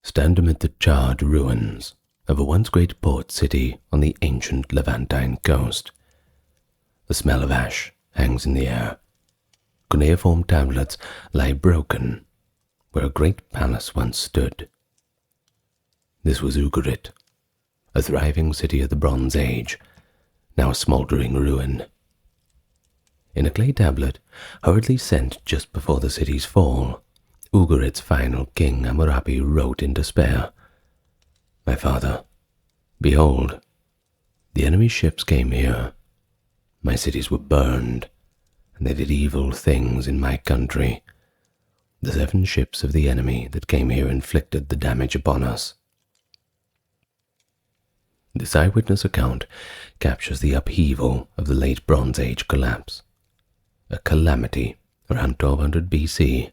stand amid the charred ruins of a once great port city on the ancient Levantine coast. The smell of ash hangs in the air. Cuneiform tablets lie broken where a great palace once stood. This was Ugarit, a thriving city of the Bronze Age, now a smouldering ruin. In a clay tablet, hurriedly sent just before the city's fall, Ugarit's final king Hammurabi wrote in despair, "My father, behold, the enemy's ships came here. My cities were burned, and they did evil things in my country. The 7 ships of the enemy that came here inflicted the damage upon us." This eyewitness account captures the upheaval of the late Bronze Age collapse, a calamity around 1200 BC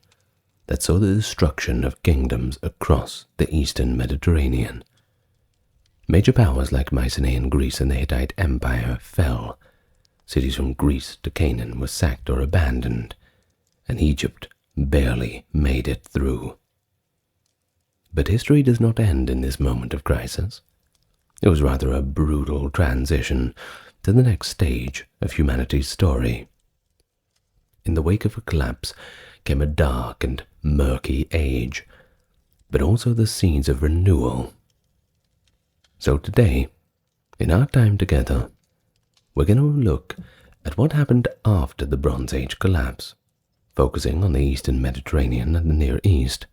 that saw the destruction of kingdoms across the eastern Mediterranean. Major powers like Mycenaean Greece and the Hittite Empire fell. Cities from Greece to Canaan were sacked or abandoned, and Egypt barely made it through. But history does not end in this moment of crisis. It was rather a brutal transition to the next stage of humanity's story. In the wake of a collapse came a dark and murky age, but also the seeds of renewal. So today, in our time together, we're going to look at what happened after the Bronze Age collapse, focusing on the Eastern Mediterranean and the Near East.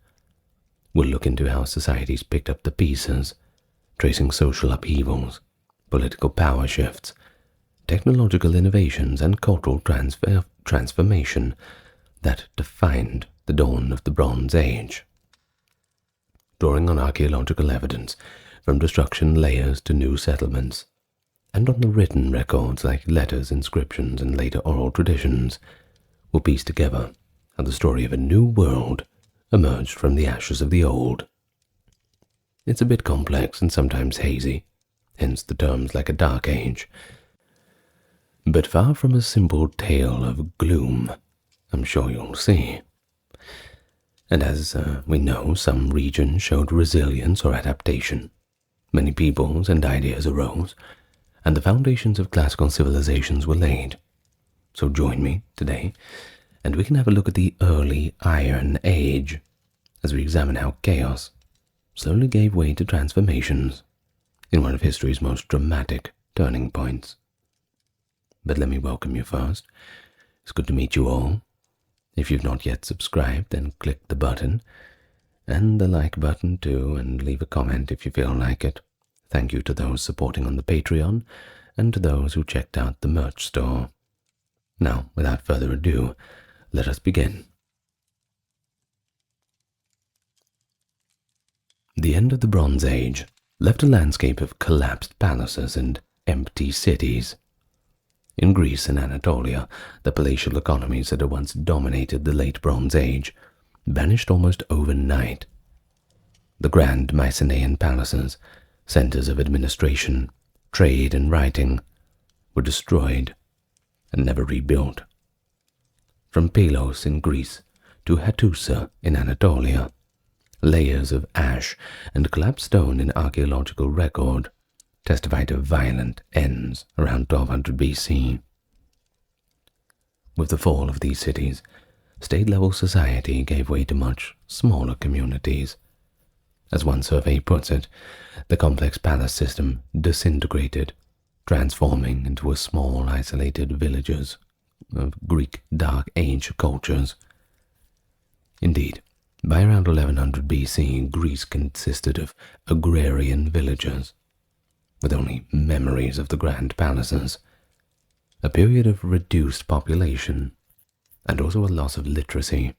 We'll look into how societies picked up the pieces, tracing social upheavals, political power shifts, technological innovations, and cultural transformation that defined the dawn of the Bronze Age. Drawing on archaeological evidence from destruction layers to new settlements, and on the written records like letters, inscriptions, and later oral traditions, we'll piece together how the story of a new world emerged from the ashes of the old. It's a bit complex and sometimes hazy, hence the terms like a dark age. But far from a simple tale of gloom, I'm sure you'll see. And as we know, some regions showed resilience or adaptation. Many peoples and ideas arose, and the foundations of classical civilizations were laid. So join me today, and we can have a look at the early Iron Age, as we examine how chaos slowly gave way to transformations in one of history's most dramatic turning points. But let me welcome you first. It's good to meet you all. If you've not yet subscribed, then click the button, and the like button too, and leave a comment if you feel like it. Thank you to those supporting on the Patreon, and to those who checked out the merch store. Now, without further ado, let us begin. The end of the Bronze Age left a landscape of collapsed palaces and empty cities. In Greece and Anatolia, the palatial economies that had once dominated the late Bronze Age vanished almost overnight. The grand Mycenaean palaces, centers of administration, trade, and writing, were destroyed and never rebuilt. From Pylos in Greece to Hattusa in Anatolia, layers of ash and collapsed stone in archaeological record testify to violent ends around 1200 BC. With the fall of these cities, state-level society gave way to much smaller communities. As one survey puts it, the complex palace system disintegrated, transforming into a small, isolated villages of Greek Dark Age cultures. Indeed, by around 1100 BC, Greece consisted of agrarian villages, with only memories of the grand palaces, a period of reduced population, and also a loss of literacy.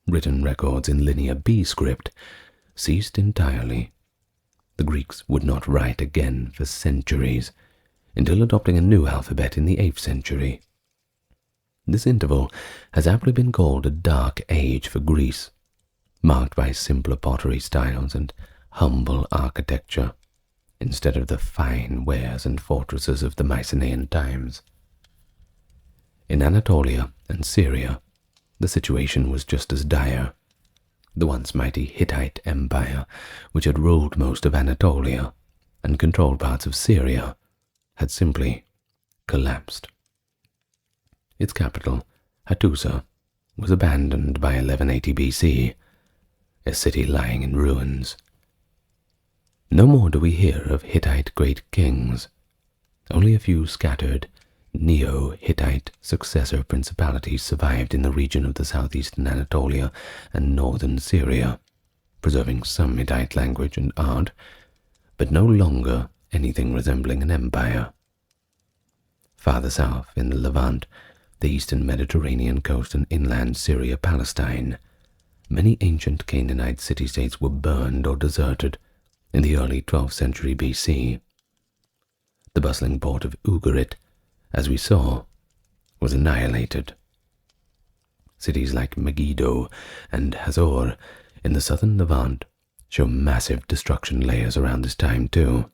Written records in Linear B script ceased entirely. The Greeks would not write again for centuries, until adopting a new alphabet in the 8th century. This interval has aptly been called a Dark Age for Greece, marked by simpler pottery styles and humble architecture, instead of the fine wares and fortresses of the Mycenaean times. In Anatolia and Syria, the situation was just as dire. The once mighty Hittite Empire, which had ruled most of Anatolia and controlled parts of Syria, had simply collapsed. Its capital, Hattusa, was abandoned by 1180 BC, a city lying in ruins. No more do we hear of Hittite great kings. Only a few scattered Neo-Hittite successor principalities survived in the region of the southeastern Anatolia and northern Syria, preserving some Hittite language and art, but no longer anything resembling an empire. Farther south, in the Levant, the eastern Mediterranean coast and inland Syria-Palestine, many ancient Canaanite city-states were burned or deserted in the early 12th century BC. The bustling port of Ugarit, as we saw, was annihilated. Cities like Megiddo and Hazor in the southern Levant show massive destruction layers around this time too.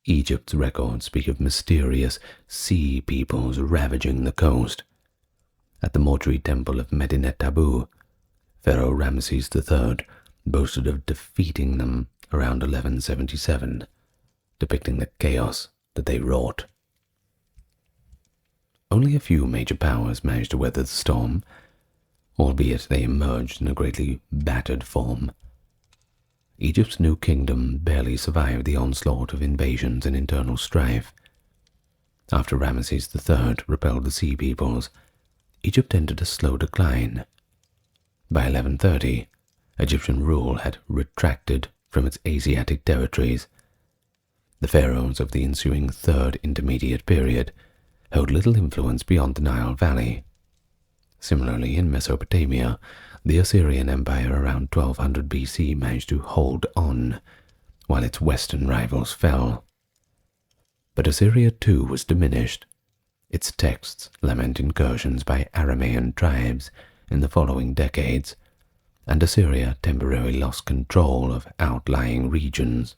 Egypt's records speak of mysterious sea peoples ravaging the coast. At the mortuary temple of Medinet Tabu, Pharaoh Ramesses III boasted of defeating them around 1177, depicting the chaos that they wrought. Only a few major powers managed to weather the storm, albeit they emerged in a greatly battered form. Egypt's new kingdom barely survived the onslaught of invasions and internal strife. After Ramesses III repelled the Sea Peoples, Egypt entered a slow decline. By 1130, Egyptian rule had retracted from its Asiatic territories. The pharaohs of the ensuing Third Intermediate Period held little influence beyond the Nile Valley. Similarly, in Mesopotamia, the Assyrian Empire around 1200 BC managed to hold on, while its western rivals fell. But Assyria too was diminished. Its texts lament incursions by Aramaean tribes in the following decades, and Assyria temporarily lost control of outlying regions.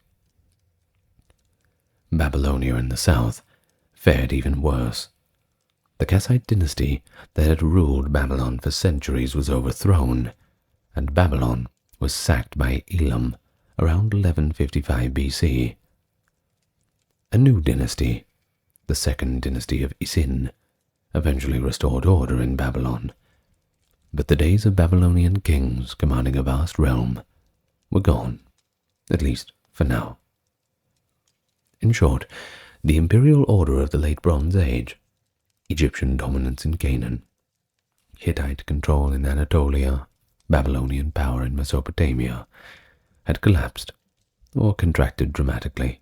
Babylonia in the south fared even worse. The Kassite dynasty that had ruled Babylon for centuries was overthrown, and Babylon was sacked by Elam around 1155 BC. A new dynasty, the second dynasty of Isin, eventually restored order in Babylon, but the days of Babylonian kings commanding a vast realm were gone, at least for now. In short, the imperial order of the Late Bronze Age, Egyptian dominance in Canaan, Hittite control in Anatolia, Babylonian power in Mesopotamia, had collapsed or contracted dramatically.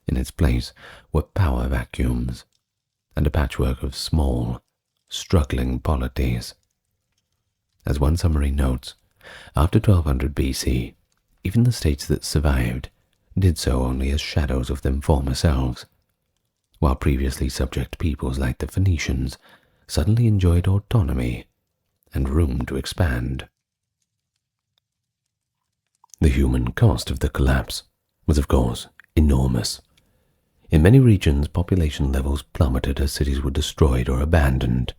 In its place were power vacuums and a patchwork of small, struggling polities. As one summary notes, after 1200 BC, even the states that survived did so only as shadows of them former selves, while previously subject peoples like the Phoenicians suddenly enjoyed autonomy and room to expand. The human cost of the collapse was, of course, enormous. In many regions, population levels plummeted as cities were destroyed or abandoned.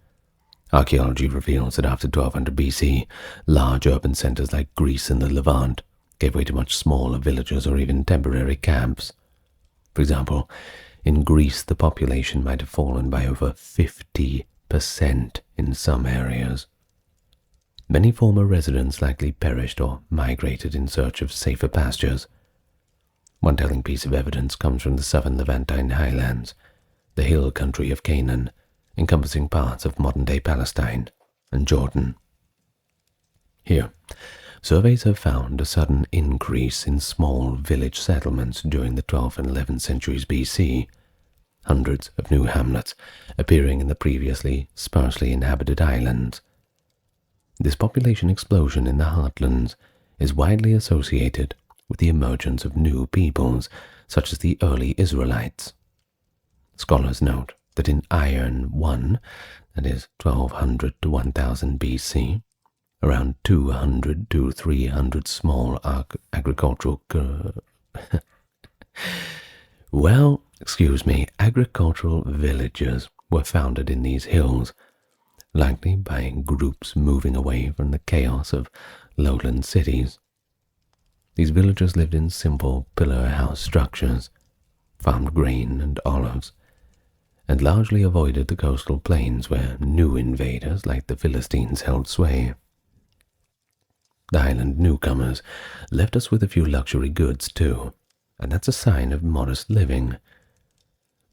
Archaeology reveals that after 1200 BC, large urban centers like Greece and the Levant gave way to much smaller villages or even temporary camps. For example, in Greece, the population might have fallen by over 50% in some areas. Many former residents likely perished or migrated in search of safer pastures. One telling piece of evidence comes from the southern Levantine highlands, the hill country of Canaan, encompassing parts of modern-day Palestine and Jordan. Here, surveys have found a sudden increase in small village settlements during the 12th and 11th centuries BC, hundreds of new hamlets appearing in the previously sparsely inhabited islands. This population explosion in the heartlands is widely associated with the emergence of new peoples, such as the early Israelites. Scholars note that in Iron I, that is 1200 to 1000 BC, around 200 to 300 small agricultural agricultural villages were founded in these hills, likely by groups moving away from the chaos of lowland cities. These villagers lived in simple pillar house structures, farmed grain and olives, and largely avoided the coastal plains where new invaders like the Philistines held sway. The highland newcomers left us with a few luxury goods too, and that's a sign of modest living.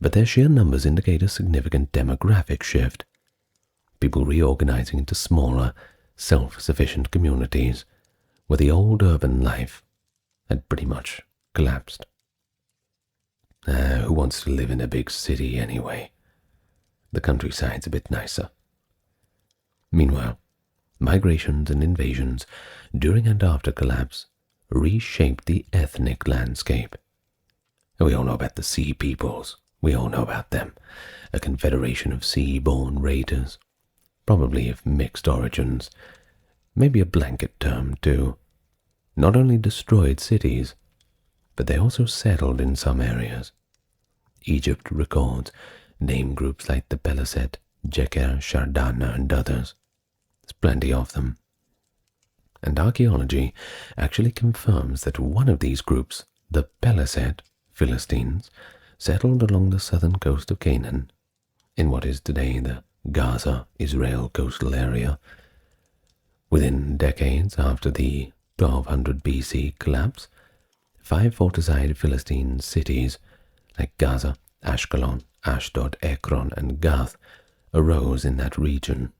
But their sheer numbers indicate a significant demographic shift, people reorganizing into smaller, self-sufficient communities where the old urban life had pretty much collapsed. Who wants to live in a big city anyway? The countryside's a bit nicer. Meanwhile, migrations and invasions during and after collapse reshaped the ethnic landscape. We all know about the Sea Peoples. We all know about them. A confederation of sea-born raiders, probably of mixed origins, maybe a blanket term too. Not only destroyed cities, but they also settled in some areas. Egypt records name groups like the Peliset, Jeker, Shardana, and others. There's plenty of them. And archaeology actually confirms that one of these groups, the Peliset, Philistines, settled along the southern coast of Canaan, in what is today the Gaza, Israel coastal area. Within decades after the 1200 BC collapse, 5 fortified Philistine cities like Gaza, Ashkelon, Ashdod, Ekron, and Gath arose in that region.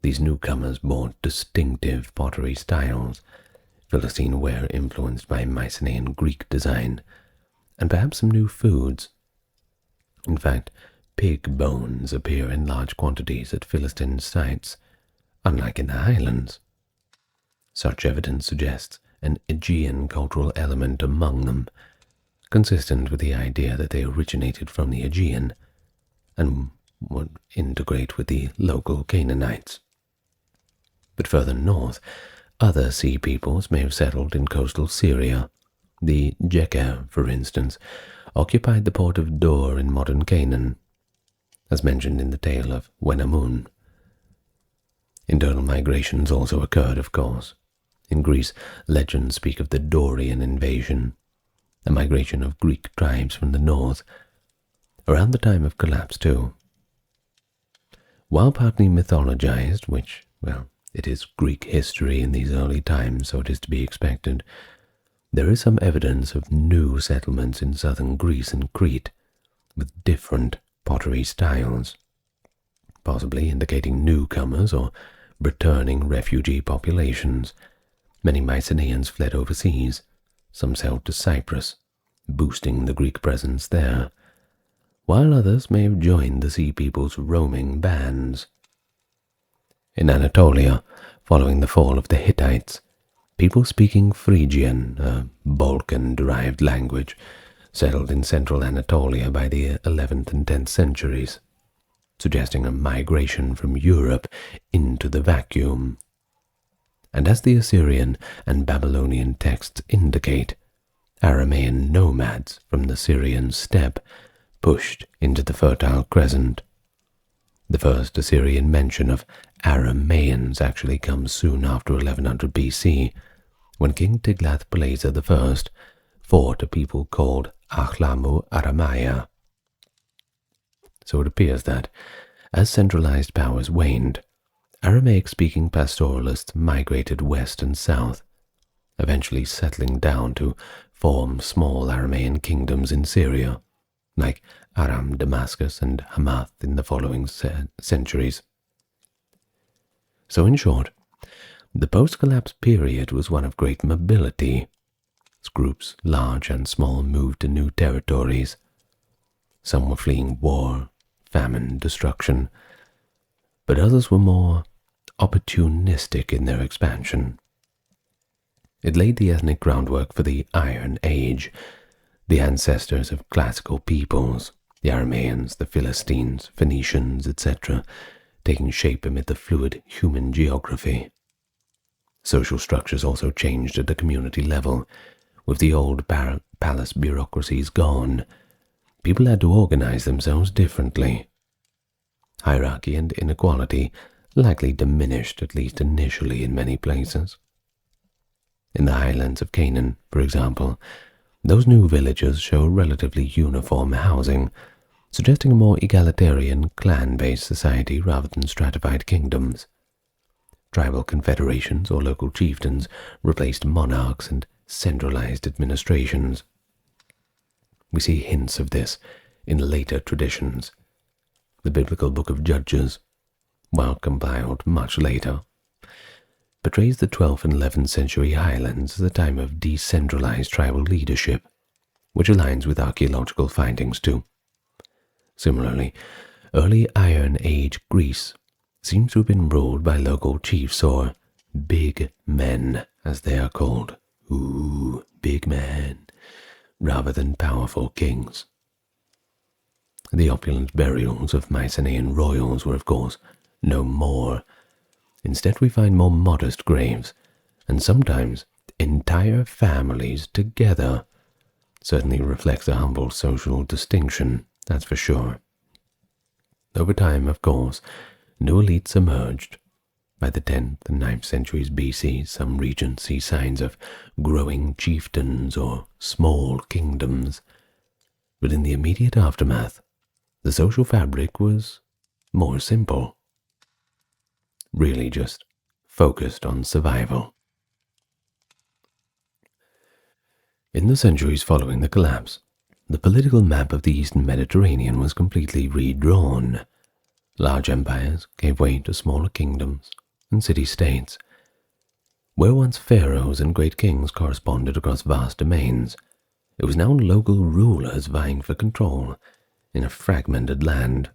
These newcomers brought distinctive pottery styles, Philistine ware influenced by Mycenaean Greek design, and perhaps some new foods. In fact, pig bones appear in large quantities at Philistine sites, unlike in the highlands. Such evidence suggests an Aegean cultural element among them, consistent with the idea that they originated from the Aegean and would integrate with the local Canaanites. But further north, other sea peoples may have settled in coastal Syria. The Jeker, for instance, occupied the port of Dor in modern Canaan, as mentioned in the tale of Wenamun. Internal migrations also occurred, of course. In Greece, legends speak of the Dorian invasion, a migration of Greek tribes from the north, around the time of collapse too. While partly mythologized, which, well, it is Greek history in these early times, so it is to be expected, there is some evidence of new settlements in southern Greece and Crete, with different pottery styles, possibly indicating newcomers or returning refugee populations. Many Mycenaeans fled overseas, some sailed to Cyprus, boosting the Greek presence there, while others may have joined the Sea People's roaming bands. In Anatolia, following the fall of the Hittites, people speaking Phrygian, a Balkan-derived language, settled in central Anatolia by the 11th and 10th centuries, suggesting a migration from Europe into the vacuum. And as the Assyrian and Babylonian texts indicate, Aramaean nomads from the Syrian steppe pushed into the Fertile Crescent. The first Assyrian mention of Aramaeans actually comes soon after 1100 BC, when King Tiglath-Pileser I fought a people called Achlamu Aramaya. So it appears that, as centralized powers waned, Aramaic-speaking pastoralists migrated west and south, eventually settling down to form small Aramaean kingdoms in Syria, like Aram, Damascus, and Hamath in the following centuries. So in short, the post-collapse period was one of great mobility. As groups, large and small, moved to new territories. Some were fleeing war, famine, destruction, but others were more opportunistic in their expansion. It laid the ethnic groundwork for the Iron Age, the ancestors of classical peoples, the Aramaeans, the Philistines, Phoenicians, etc., taking shape amid the fluid human geography. Social structures also changed at the community level. With the old palace bureaucracies gone, people had to organize themselves differently. hierarchy and inequality likely diminished, at least initially, in many places. In the highlands of Canaan, for example, those new villages show relatively uniform housing, suggesting a more egalitarian clan-based society rather than stratified kingdoms. Tribal confederations or local chieftains replaced monarchs and centralized administrations. We see hints of this in later traditions. The biblical book of Judges, while compiled much later, portrays the 12th and 11th century highlands as a time of decentralized tribal leadership, which aligns with archaeological findings too. Similarly, early Iron Age Greece seems to have been ruled by local chiefs, or big men as they are called. Ooh, big men, rather than powerful kings. The opulent burials of Mycenaean royals were, of course, no more. Instead, we find more modest graves, and sometimes entire families together. Certainly reflects a humble social distinction, that's for sure. Over time, of course, new elites emerged. By the 10th and 9th centuries BC, some regions see signs of growing chieftains or small kingdoms. But in the immediate aftermath, the social fabric was more simple. Really just focused on survival. In the centuries following the collapse, the political map of the Eastern Mediterranean was completely redrawn. Large empires gave way to smaller kingdoms and city-states. Where once pharaohs and great kings corresponded across vast domains, it was now local rulers vying for control in a fragmented land.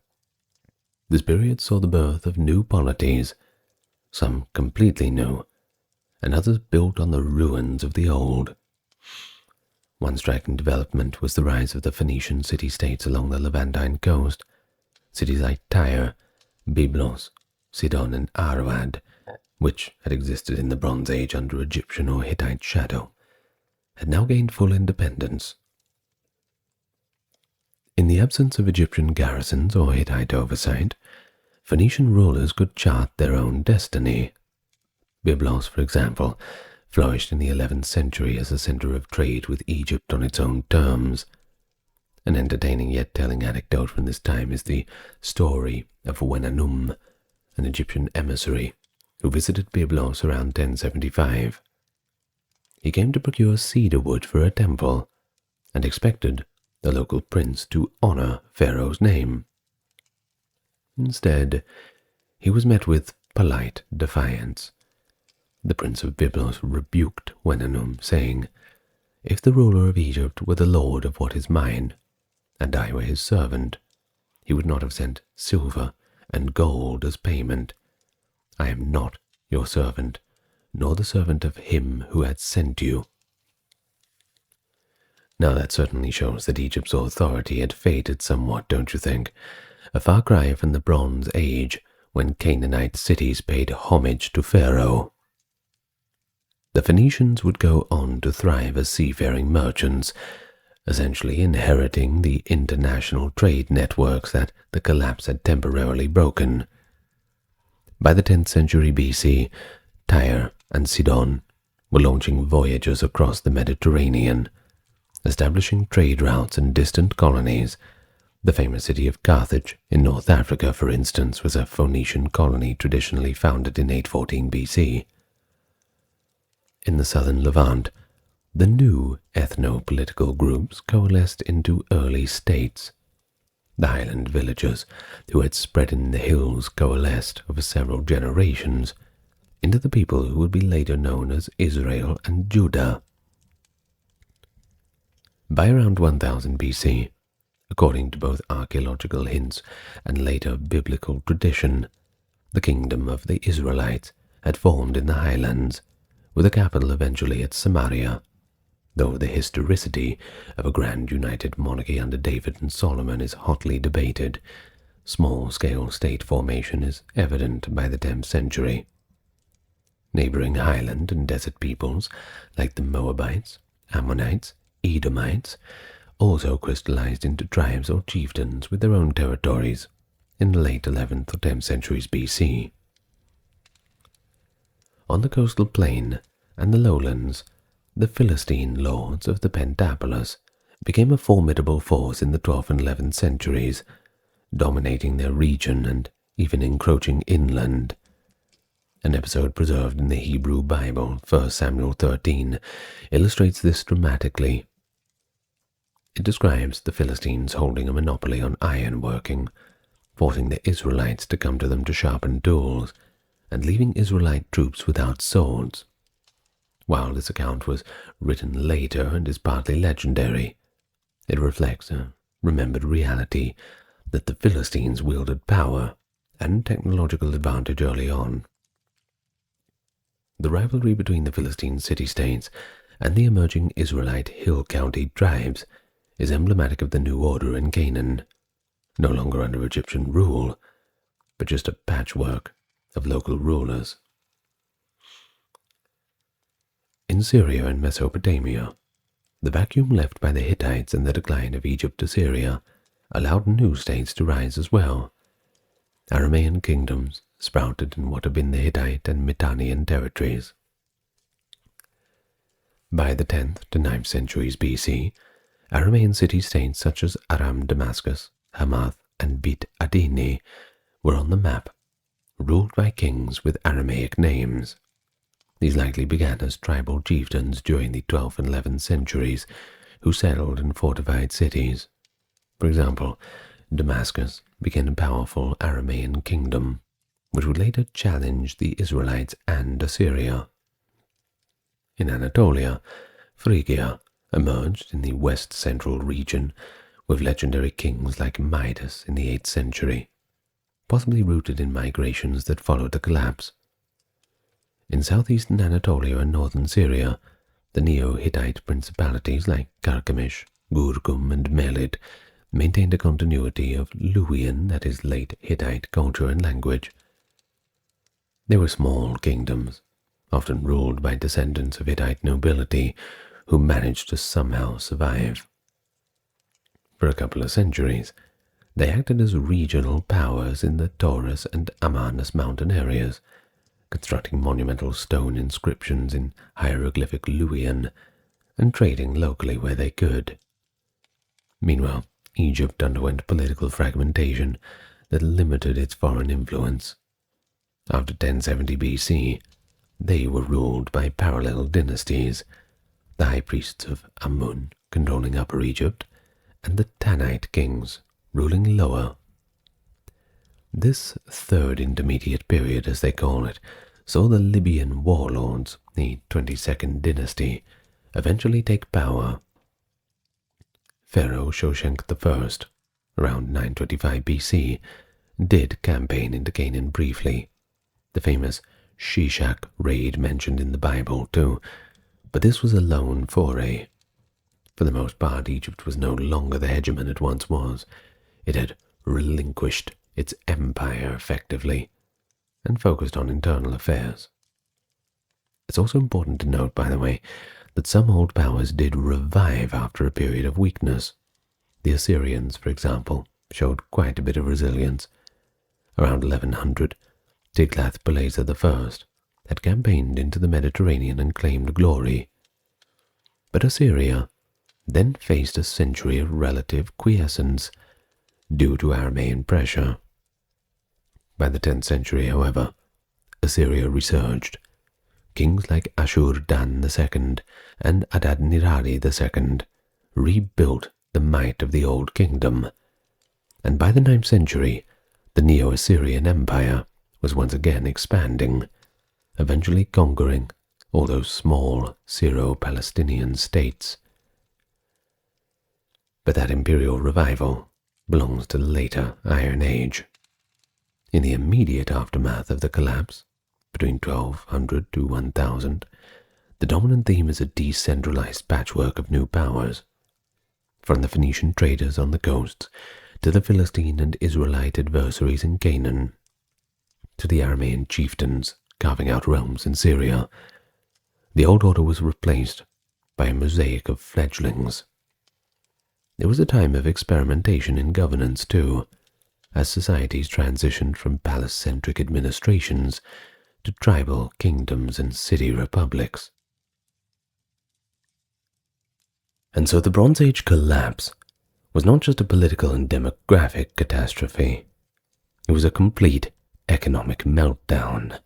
This period saw the birth of new polities, some completely new, and others built on the ruins of the old. One striking development was the rise of the Phoenician city-states along the Levantine coast. Cities like Tyre, Byblos, Sidon, and Arwad, which had existed in the Bronze Age under Egyptian or Hittite shadow, had now gained full independence. In the absence of Egyptian garrisons or Hittite oversight, Phoenician rulers could chart their own destiny. Byblos, for example, flourished in the 11th century as a center of trade with Egypt on its own terms. An entertaining yet telling anecdote from this time is the story of Wenanum, an Egyptian emissary who visited Byblos around 1075. He came to procure cedar wood for a temple and expected the local prince to honor Pharaoh's name. Instead, he was met with polite defiance. The prince of Byblos rebuked Wenanum, saying, "If the ruler of Egypt were the lord of what is mine, and I were his servant, he would not have sent silver and gold as payment. I am not your servant, nor the servant of him who had sent you." Now that certainly shows that Egypt's authority had faded somewhat, don't you think? A far cry from the Bronze Age, when Canaanite cities paid homage to Pharaoh. The Phoenicians would go on to thrive as seafaring merchants, essentially inheriting the international trade networks that the collapse had temporarily broken. By the 10th century BC, Tyre and Sidon were launching voyages across the Mediterranean, establishing trade routes in distant colonies. The famous city of Carthage in North Africa, for instance, was a Phoenician colony traditionally founded in 814 BC. In the southern Levant, the new ethno-political groups coalesced into early states. The highland villagers, who had spread in the hills, coalesced over several generations into the people who would be later known as Israel and Judah. By around 1000 BC, according to both archaeological hints and later biblical tradition, the kingdom of the Israelites had formed in the highlands, with a capital eventually at Samaria, though the historicity of a grand united monarchy under David and Solomon is hotly debated. Small-scale state formation is evident by the 10th century. Neighboring highland and desert peoples, like the Moabites, Ammonites, Edomites, also crystallized into tribes or chieftains with their own territories, in the late 11th or 10th centuries BC. On the coastal plain and the lowlands, the Philistine lords of the Pentapolis became a formidable force in the 12th and 11th centuries, dominating their region and even encroaching inland. An episode preserved in the Hebrew Bible, 1 Samuel 13, illustrates this dramatically. It describes the Philistines holding a monopoly on ironworking, forcing the Israelites to come to them to sharpen tools, and leaving Israelite troops without swords. While this account was written later and is partly legendary, it reflects a remembered reality that the Philistines wielded power and technological advantage early on. The rivalry between the Philistine city-states and the emerging Israelite hill county tribes is emblematic of the new order in Canaan, no longer under Egyptian rule, but just a patchwork of local rulers. In Syria and Mesopotamia, the vacuum left by the Hittites and the decline of Egypt to Syria allowed new states to rise as well. Aramaean kingdoms sprouted in what have been the Hittite and Mitannian territories. By the 10th to 9th centuries BC, Aramaean city-states such as Aram Damascus, Hamath, and Bit Adini were on the map, ruled by kings with Aramaic names. These likely began as tribal chieftains during the 12th and 11th centuries who settled in fortified cities. For example, Damascus became a powerful Aramaean kingdom, which would later challenge the Israelites and Assyria. In Anatolia, Phrygia emerged in the west-central region with legendary kings like Midas in the 8th century, possibly rooted in migrations that followed the collapse. In southeastern Anatolia and northern Syria, the Neo-Hittite principalities like Carchemish, Gurkum, and Melid maintained a continuity of Luwian, that is, late Hittite culture and language. They were small kingdoms, often ruled by descendants of Hittite nobility who managed to somehow survive. For a couple of centuries, they acted as regional powers in the Taurus and Amarnas mountain areas, constructing monumental stone inscriptions in hieroglyphic Luwian and trading locally where they could. Meanwhile, Egypt underwent political fragmentation that limited its foreign influence. After 1070 BC, they were ruled by parallel dynasties, the high priests of Amun controlling Upper Egypt, and the Tanite kings ruling Lower. This third intermediate period, as they call it, saw the Libyan warlords, the 22nd dynasty, eventually take power. Pharaoh Shoshenq I, around 925 BC, did campaign into Canaan briefly, the famous Shishak raid mentioned in the Bible too, but this was a lone foray. For the most part, Egypt was no longer the hegemon it once was. It had relinquished its empire effectively and focused on internal affairs. It's also important to note, by the way, that some old powers did revive after a period of weakness. The Assyrians, for example, showed quite a bit of resilience. Around 1100, Tiglath-Pileser I had campaigned into the Mediterranean and claimed glory. But Assyria then faced a century of relative quiescence due to Aramaean pressure. By the 10th century, however, Assyria resurged. Kings like Ashur-dan II and Adad-nirari II rebuilt the might of the Old Kingdom, and by the 9th century, the Neo-Assyrian Empire was once again expanding, eventually conquering all those small Syro-Palestinian states. But that imperial revival belongs to the later Iron Age. In the immediate aftermath of the collapse, between 1200 to 1000, the dominant theme is a decentralized patchwork of new powers. From the Phoenician traders on the coasts, to the Philistine and Israelite adversaries in Canaan, to the Aramaean chieftains carving out realms in Syria, the old order was replaced by a mosaic of fledglings. It was a time of experimentation in governance too, as societies transitioned from palace-centric administrations to tribal kingdoms and city republics. And so the Bronze Age collapse was not just a political and demographic catastrophe, it was a complete economic meltdown.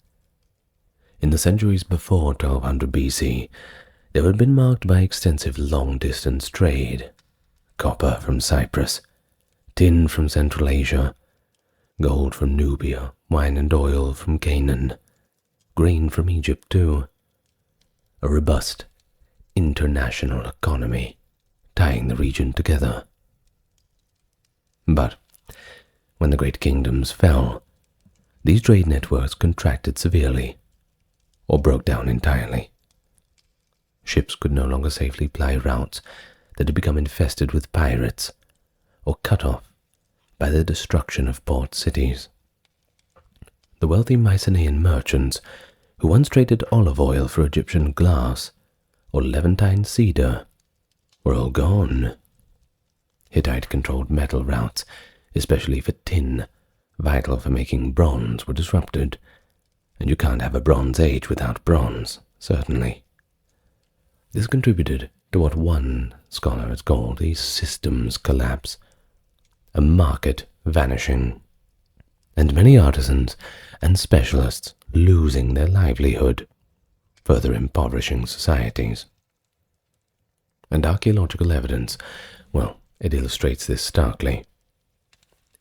In the centuries before 1200 BC, they had been marked by extensive long-distance trade, copper from Cyprus, tin from Central Asia, gold from Nubia, wine and oil from Canaan, grain from Egypt too, a robust international economy tying the region together. But when the great kingdoms fell, these trade networks contracted severely or broke down entirely. Ships could no longer safely ply routes that had become infested with pirates or cut off by the destruction of port cities. The wealthy Mycenaean merchants who once traded olive oil for Egyptian glass or Levantine cedar were all gone. Hittite-controlled metal routes, especially for tin, vital for making bronze, were disrupted, and you can't have a Bronze Age without bronze, certainly. This contributed to what one scholar has called a systems collapse, a market vanishing, and many artisans and specialists losing their livelihood, further impoverishing societies. And archaeological evidence, well, it illustrates this starkly.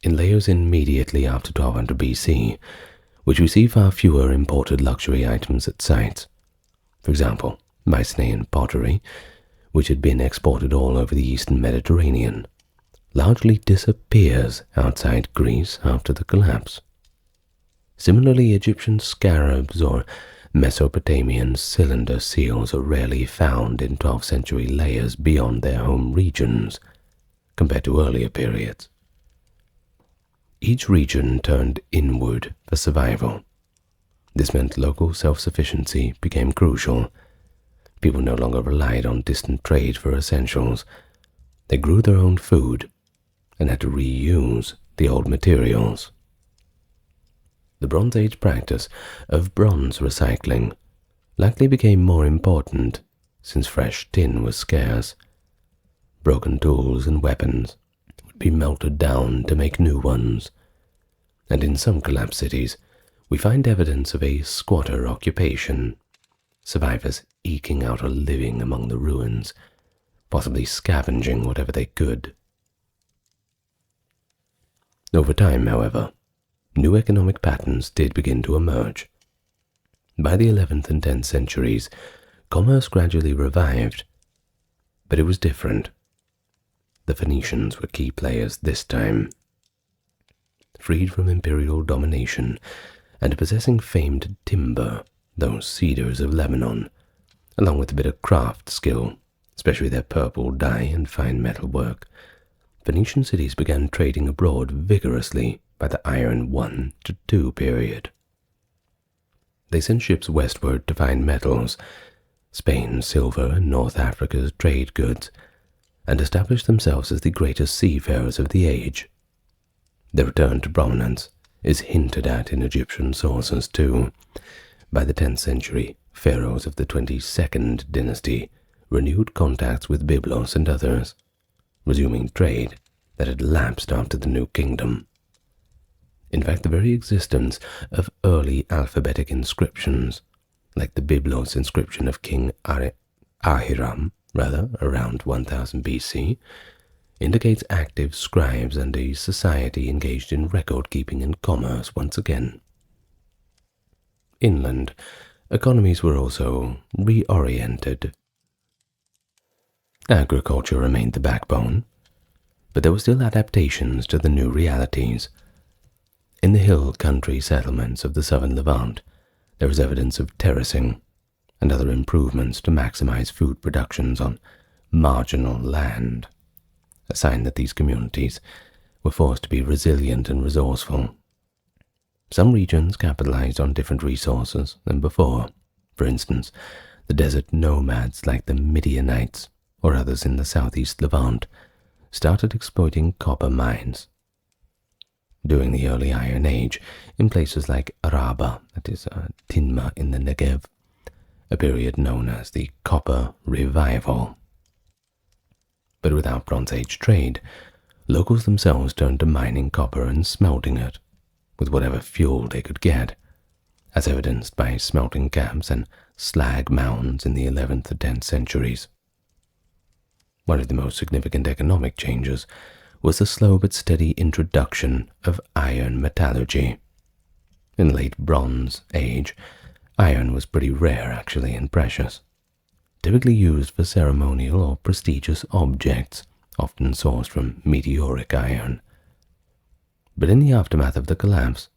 In layers immediately after 1200 BC, which we see far fewer imported luxury items at sites. For example, Mycenaean pottery, which had been exported all over the eastern Mediterranean, largely disappears outside Greece after the collapse. Similarly, Egyptian scarabs or Mesopotamian cylinder seals are rarely found in 12th century layers beyond their home regions, compared to earlier periods. Each region turned inward for survival. This meant local self-sufficiency became crucial. People no longer relied on distant trade for essentials. They grew their own food and had to reuse the old materials. The Bronze Age practice of bronze recycling likely became more important since fresh tin was scarce. Broken tools and weapons would be melted down to make new ones, and in some collapsed cities we find evidence of a squatter occupation, survivors eking out a living among the ruins, possibly scavenging whatever they could. Over time, however, new economic patterns did begin to emerge. By the 11th and 10th centuries, commerce gradually revived, but it was different. The Phoenicians were key players this time. Freed from imperial domination and possessing famed timber, those cedars of Lebanon, along with a bit of craft skill, especially their purple dye and fine metal work, Phoenician cities began trading abroad vigorously by the Iron I to II period. They sent ships westward to find metals, Spain silver and North Africa's trade goods, and established themselves as the greatest seafarers of the age. Their return to prominence is hinted at in Egyptian sources too. By the 10th century, pharaohs of the 22nd dynasty renewed contacts with Byblos and others, resuming trade that had lapsed after the New Kingdom. In fact, the very existence of early alphabetic inscriptions, like the Byblos inscription of King Ahiram, around 1000 BC, indicates active scribes and a society engaged in record-keeping and commerce once again. Inland, economies were also reoriented. Agriculture remained the backbone, but there were still adaptations to the new realities. In the hill country settlements of the southern Levant, there was evidence of terracing and other improvements to maximize food productions on marginal land, a sign that these communities were forced to be resilient and resourceful. Some regions capitalized on different resources than before. For instance, the desert nomads like the Midianites or others in the southeast Levant started exploiting copper mines. during the early Iron Age in places like Araba, that is Tinma in the Negev, a period known as the Copper Revival. But without Bronze Age trade, locals themselves turned to mining copper and smelting it, with whatever fuel they could get, as evidenced by smelting camps and slag mounds in the 11th and 10th centuries. One of the most significant economic changes was the slow but steady introduction of iron metallurgy. In the late Bronze Age, iron was pretty rare actually and precious, typically used for ceremonial or prestigious objects, often sourced from meteoric iron. But in the aftermath of the collapse,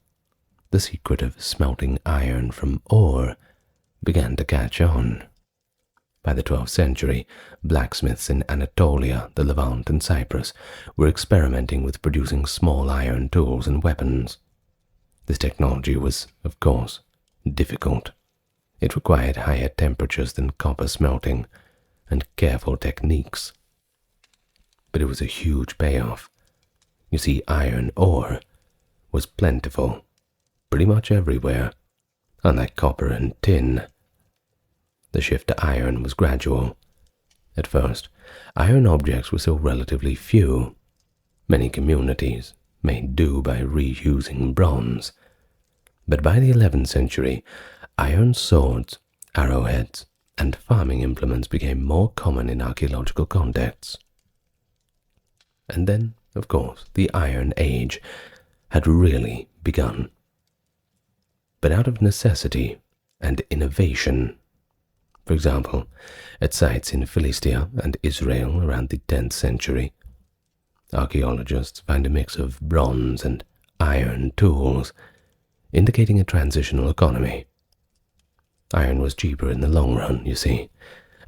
the secret of smelting iron from ore began to catch on. By the 12th century, blacksmiths in Anatolia, the Levant, and Cyprus were experimenting with producing small iron tools and weapons. This technology was, of course, difficult. It required higher temperatures than copper smelting and careful techniques. But it was a huge payoff. You see, iron ore was plentiful, pretty much everywhere, unlike copper and tin. The shift to iron was gradual. At first, iron objects were still relatively few. Many communities made do by reusing bronze. But by the 11th century, iron swords, arrowheads, and farming implements became more common in archaeological contexts. And then, of course, the Iron Age had really begun. But out of necessity and innovation. For example, at sites in Philistia and Israel around the 10th century, archaeologists find a mix of bronze and iron tools, indicating a transitional economy. Iron was cheaper in the long run, you see,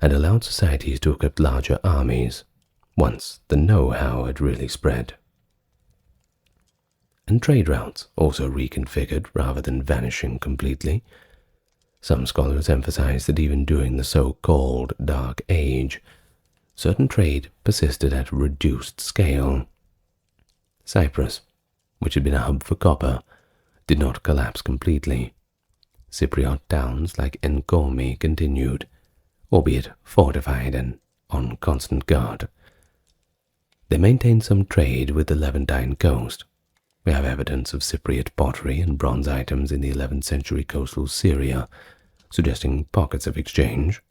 and allowed societies to equip larger armies, once the know-how had really spread. And trade routes also reconfigured rather than vanishing completely. Some scholars emphasize that even during the so-called Dark Age, certain trade persisted at a reduced scale. Cyprus, which had been a hub for copper, did not collapse completely. Cypriot towns like Enkomi continued, albeit fortified and on constant guard. They maintained some trade with the Levantine coast. We have evidence of Cypriot pottery and bronze items in the 11th century coastal Syria, suggesting pockets of exchange.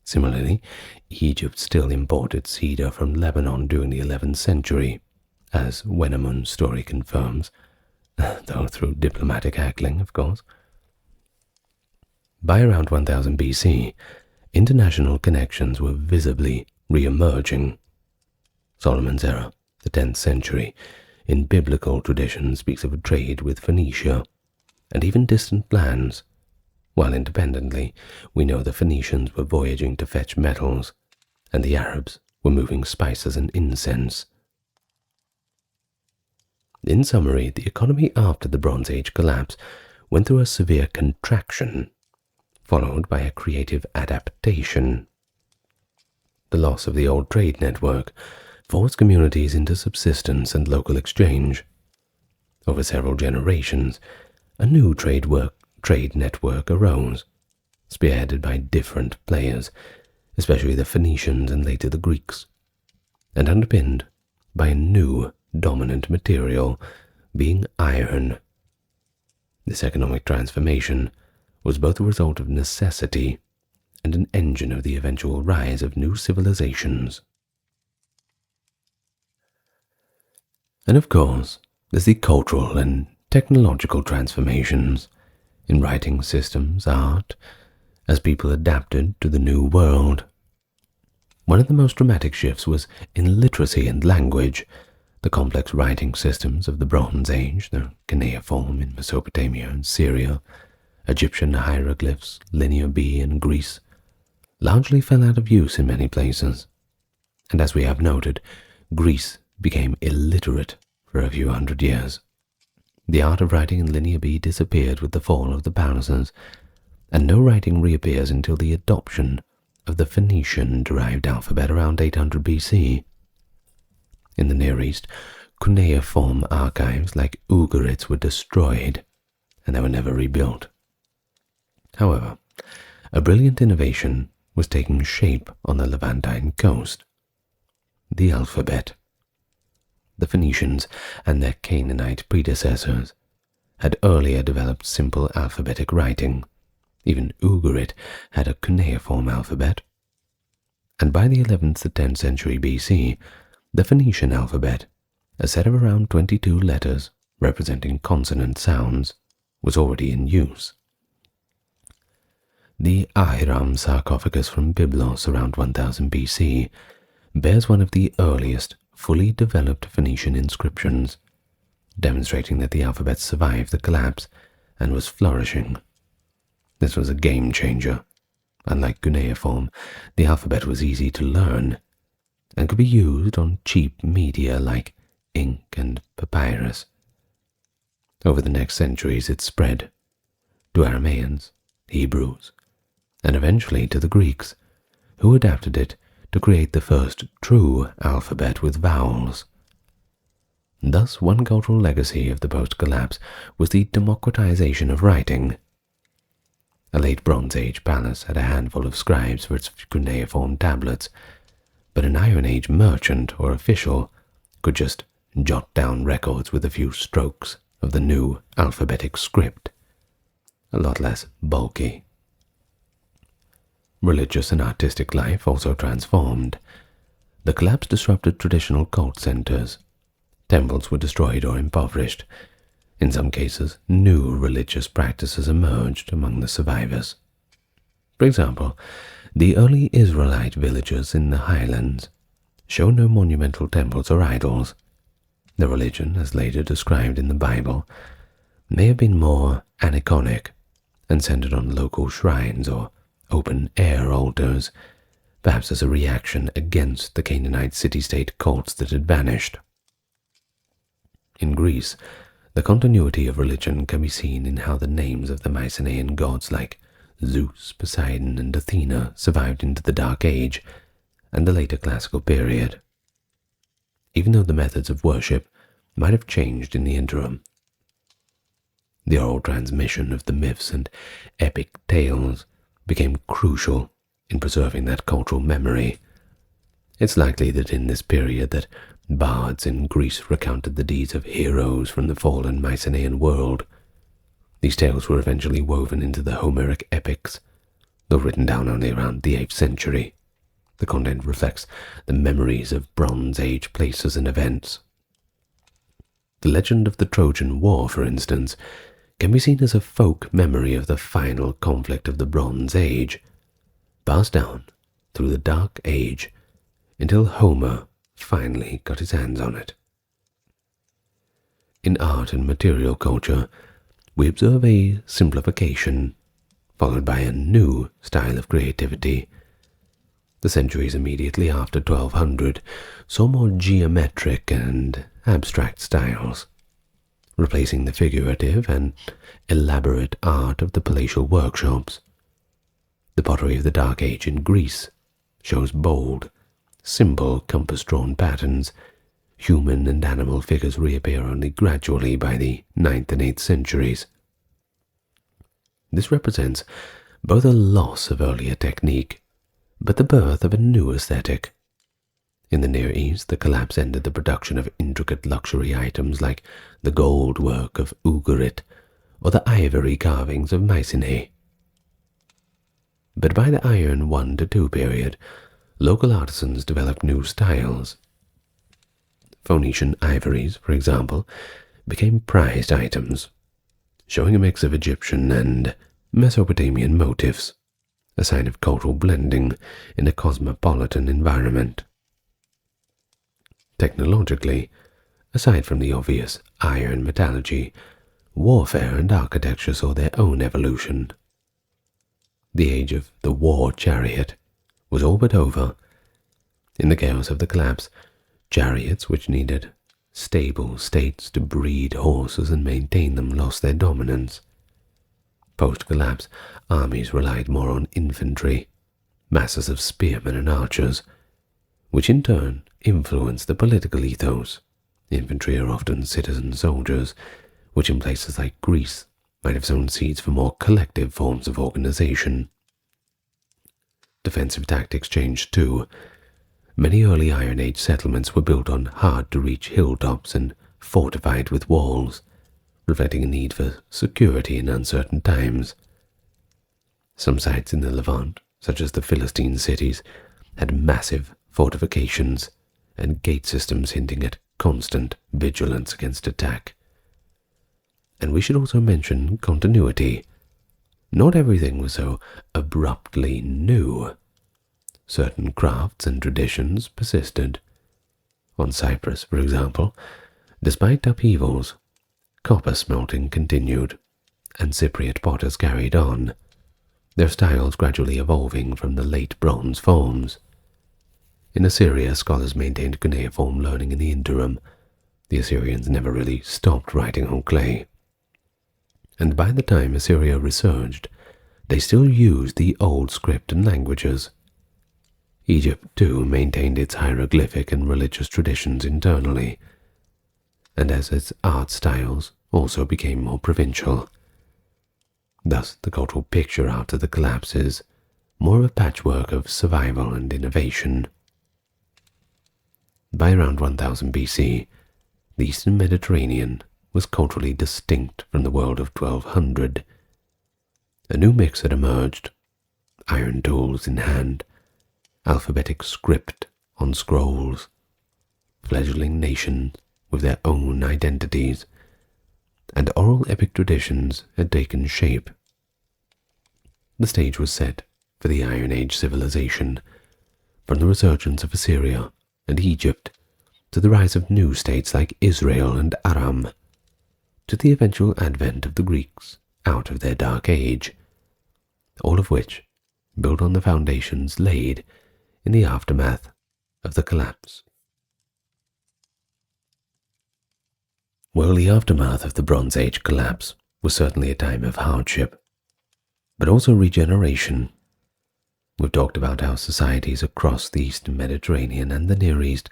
Similarly, Egypt still imported cedar from Lebanon during the 11th century, as Wenamun's story confirms, though through diplomatic haggling, of course. By around 1000 BC, international connections were visibly re-emerging. Solomon's era, the 10th century, in biblical tradition speaks of a trade with Phoenicia, and even distant lands, while independently we know the Phoenicians were voyaging to fetch metals, and the Arabs were moving spices and incense. In summary, the economy after the Bronze Age collapse went through a severe contraction, followed by a creative adaptation. The loss of the old trade network forced communities into subsistence and local exchange. Over several generations, a new trade network arose, spearheaded by different players, especially the Phoenicians and later the Greeks, and underpinned by a new dominant material, being iron. This economic transformation was both a result of necessity and an engine of the eventual rise of new civilizations. And of course, there's the cultural and technological transformations in writing systems, art, as people adapted to the new world. One of the most dramatic shifts was in literacy and language. The complex writing systems of the Bronze Age, the cuneiform in Mesopotamia and Syria, Egyptian hieroglyphs, Linear B in Greece, largely fell out of use in many places. And as we have noted, Greece became illiterate for a few hundred years. The art of writing in Linear B disappeared with the fall of the palaces, and no writing reappears until the adoption of the Phoenician-derived alphabet around 800 BC. In the Near East, cuneiform archives like Ugarites were destroyed, and they were never rebuilt. However, a brilliant innovation was taking shape on the Levantine coast: the alphabet. The Phoenicians and their Canaanite predecessors had earlier developed simple alphabetic writing. Even Ugarit had a cuneiform alphabet. And by the 11th to 10th century BC, the Phoenician alphabet, a set of around 22 letters representing consonant sounds, was already in use. The Ahiram sarcophagus from Byblos around 1000 BC bears one of the earliest fully developed Phoenician inscriptions, demonstrating that the alphabet survived the collapse and was flourishing. This was a game changer. Unlike cuneiform, the alphabet was easy to learn and could be used on cheap media like ink and papyrus. Over the next centuries it spread to Aramaeans, Hebrews, and eventually to the Greeks, who adapted it to create the first true alphabet with vowels. Thus, one cultural legacy of the post-collapse was the democratization of writing. A late Bronze Age palace had a handful of scribes for its cuneiform tablets, but an Iron Age merchant or official could just jot down records with a few strokes of the new alphabetic script, a lot less bulky. Religious and artistic life also transformed. The collapse disrupted traditional cult centers. Temples were destroyed or impoverished. In some cases, new religious practices emerged among the survivors. For example, the early Israelite villages in the highlands show no monumental temples or idols. The religion, as later described in the Bible, may have been more aniconic and centered on local shrines or open-air altars, perhaps as a reaction against the Canaanite city-state cults that had vanished. In Greece, the continuity of religion can be seen in how the names of the Mycenaean gods like Zeus, Poseidon, and Athena survived into the Dark Age and the later classical period, even though the methods of worship might have changed in the interim. The oral transmission of the myths and epic tales became crucial in preserving that cultural memory. It's likely that in this period that bards in Greece recounted the deeds of heroes from the fallen Mycenaean world. These tales were eventually woven into the Homeric epics, though written down only around the 8th century. The content reflects the memories of Bronze Age places and events. The legend of the Trojan War, for instance, can be seen as a folk memory of the final conflict of the Bronze Age, passed down through the Dark Age until Homer finally got his hands on it. In art and material culture, we observe a simplification, followed by a new style of creativity. The centuries immediately after 1200 saw more geometric and abstract styles, replacing the figurative and elaborate art of the palatial workshops. The pottery of the Dark Age in Greece shows bold, simple compass-drawn patterns. Human and animal figures reappear only gradually by the 9th and 8th centuries. This represents both a loss of earlier technique, but the birth of a new aesthetic. In the Near East, the collapse ended the production of intricate luxury items like the gold work of Ugarit or the ivory carvings of Mycenae. But by the Iron 1 to 2 period, local artisans developed new styles. Phoenician ivories, for example, became prized items, showing a mix of Egyptian and Mesopotamian motifs, a sign of cultural blending in a cosmopolitan environment. Technologically, aside from the obvious iron metallurgy, warfare and architecture saw their own evolution. The age of the war chariot was all but over. In the chaos of the collapse, chariots which needed stable states to breed horses and maintain them lost their dominance. Post-collapse, armies relied more on infantry, masses of spearmen and archers, which in turn influenced the political ethos Infantry are often citizen soldiers, which in places like Greece might have sown seeds for more collective forms of organization. Defensive tactics changed too. Many early Iron Age settlements were built on hard-to-reach hilltops and fortified with walls, reflecting a need for security in uncertain times. Some sites in the Levant, such as the Philistine cities, had massive fortifications and gate systems hinting at constant vigilance against attack. And we should also mention continuity. Not everything was so abruptly new. Certain crafts and traditions persisted. On Cyprus, for example, despite upheavals, copper smelting continued, and Cypriot potters carried on, their styles gradually evolving from the late Bronze forms. In Assyria, scholars maintained cuneiform learning in the interim. The Assyrians never really stopped writing on clay. And by the time Assyria resurged, they still used the old script and languages. Egypt, too, maintained its hieroglyphic and religious traditions internally, and as its art styles also became more provincial. Thus, the cultural picture after the collapse is more of a patchwork of survival and innovation. By around 1000 BC, the Eastern Mediterranean was culturally distinct from the world of 1200. A new mix had emerged, iron tools in hand, alphabetic script on scrolls, fledgling nations with their own identities, and oral epic traditions had taken shape. The stage was set for the Iron Age civilization, from the resurgence of Assyria and Egypt to the rise of new states like Israel and Aram, to the eventual advent of the Greeks out of their dark age, all of which built on the foundations laid in the aftermath of the collapse. Well, the aftermath of the Bronze Age collapse was certainly a time of hardship, but also regeneration. We've talked about how societies across the Eastern Mediterranean and the Near East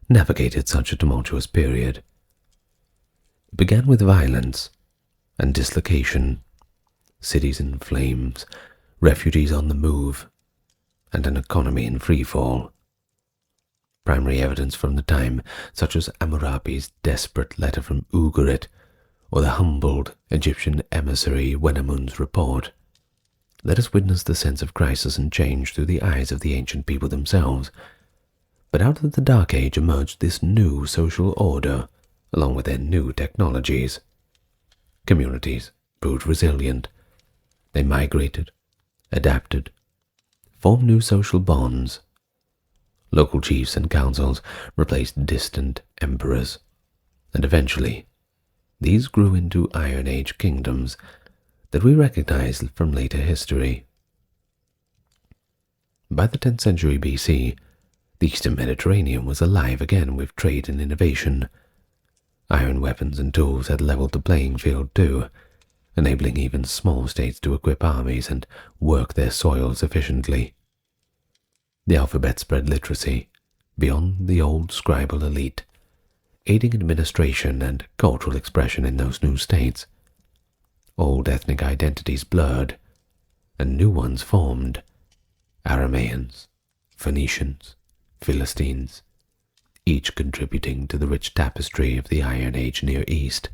navigated such a tumultuous period. It began with violence and dislocation, cities in flames, refugees on the move, and an economy in freefall. Primary evidence from the time, such as Hammurabi's desperate letter from Ugarit, or the humbled Egyptian emissary Wenamun's report, let us witness the sense of crisis and change through the eyes of the ancient people themselves. But out of the Dark Age emerged this new social order, along with their new technologies. Communities proved resilient. They migrated, adapted, formed new social bonds. Local chiefs and councils replaced distant emperors, and eventually these grew into Iron Age kingdoms that we recognize from later history. By the 10th century BC, the Eastern Mediterranean was alive again with trade and innovation. Iron weapons and tools had leveled the playing field too, enabling even small states to equip armies and work their soils efficiently. The alphabet spread literacy beyond the old scribal elite, aiding administration and cultural expression in those new states. Old ethnic identities blurred, and new ones formed. Aramaeans, Phoenicians, Philistines, each contributing to the rich tapestry of the Iron Age Near East.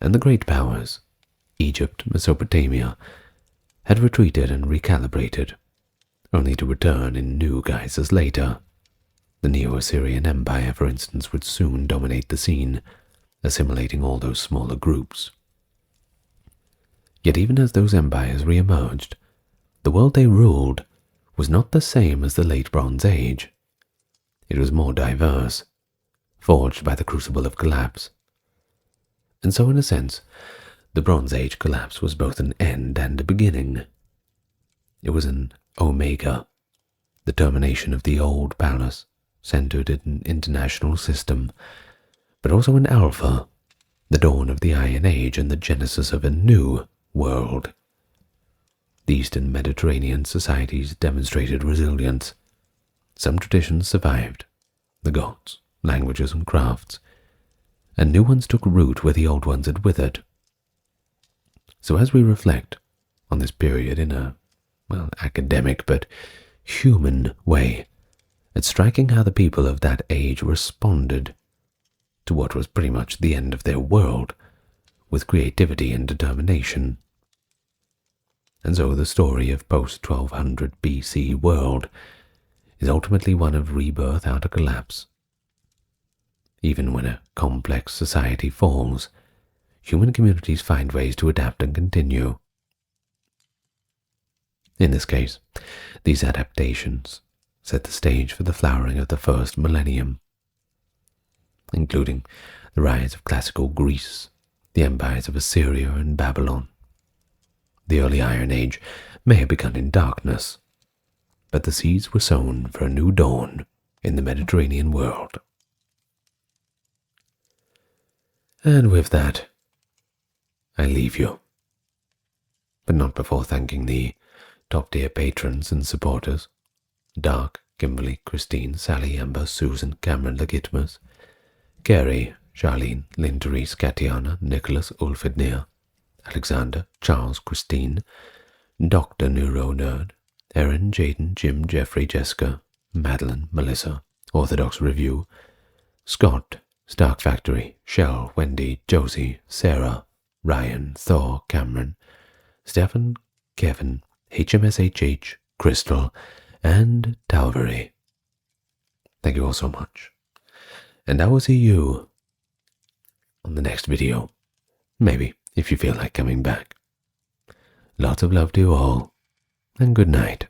And the great powers, Egypt, Mesopotamia, had retreated and recalibrated, only to return in new guises later. The Neo-Assyrian Empire, for instance, would soon dominate the scene, assimilating all those smaller groups. Yet even as those empires re-emerged, the world they ruled was not the same as the Late Bronze Age. It was more diverse, forged by the crucible of collapse. And so in a sense, the Bronze Age collapse was both an end and a beginning. It was an omega, the termination of the old palace, centered in an international system, but also an alpha, the dawn of the Iron Age and the genesis of a new world. The Eastern Mediterranean societies demonstrated resilience. Some traditions survived, the gods, languages, and crafts, and new ones took root where the old ones had withered. So as we reflect on this period in a, academic but human way, it's striking how the people of that age responded to what was pretty much the end of their world with creativity and determination. And so the story of post-1200 BC world is ultimately one of rebirth out of collapse. Even when a complex society falls, human communities find ways to adapt and continue. In this case, these adaptations set the stage for the flowering of the first millennium, including the rise of classical Greece, the empires of Assyria and Babylon. The early Iron Age may have begun in darkness, but the seeds were sown for a new dawn in the Mediterranean world. And with that, I leave you, but not before thanking the top-tier patrons and supporters: Dark, Kimberly, Christine, Sally, Amber, Susan, Cameron, Legitimus, Gary, Charlene, Lynn, Therese, Katiana, Nicholas, Ulfidnir, Alexander, Charles, Christine, Dr. Neuro Nerd, Erin, Jaden, Jim, Jeffrey, Jessica, Madeline, Melissa, Orthodox Review, Scott, Stark Factory, Shell, Wendy, Josie, Sarah, Ryan, Thor, Cameron, Stefan, Kevin, HMSHH, Crystal, and Talvery. Thank you all so much, and I will see you on the next video. Maybe, if you feel like coming back. Lots of love to you all, and good night.